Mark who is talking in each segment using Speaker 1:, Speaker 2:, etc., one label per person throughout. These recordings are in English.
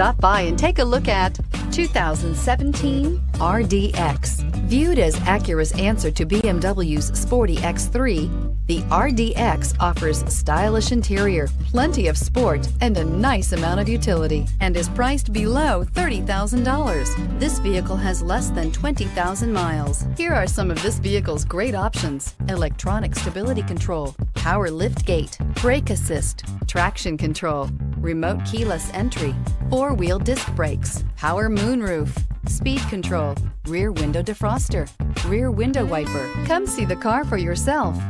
Speaker 1: Stop by and take a look at 2017 RDX. Viewed as Acura's answer to BMW's sporty X3, the RDX offers stylish interior, plenty of sport, and a nice amount of utility, and is priced below $30,000. This vehicle has less than 20,000 miles. Here are some of this vehicle's great options: electronic stability control, power liftgate, brake assist, traction control, remote keyless entry, four-wheel disc brakes, power moonroof, speed control, rear window defroster, rear window wiper. Come see the car for yourself.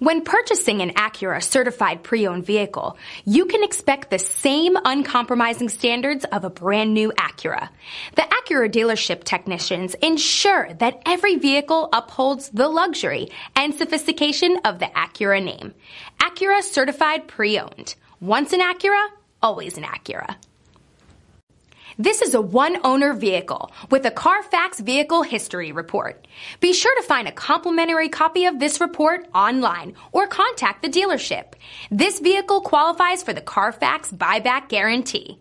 Speaker 2: When purchasing an Acura certified pre-owned vehicle, you can expect the same uncompromising standards of a brand new Acura. The Acura dealership technicians ensure that every vehicle upholds the luxury and sophistication of the Acura name. Acura certified pre-owned. Once an Acura, always an Acura. This is a one-owner vehicle with a Carfax Vehicle History Report. Be sure to find a complimentary copy of this report online or contact the dealership. This vehicle qualifies for the Carfax Buyback Guarantee.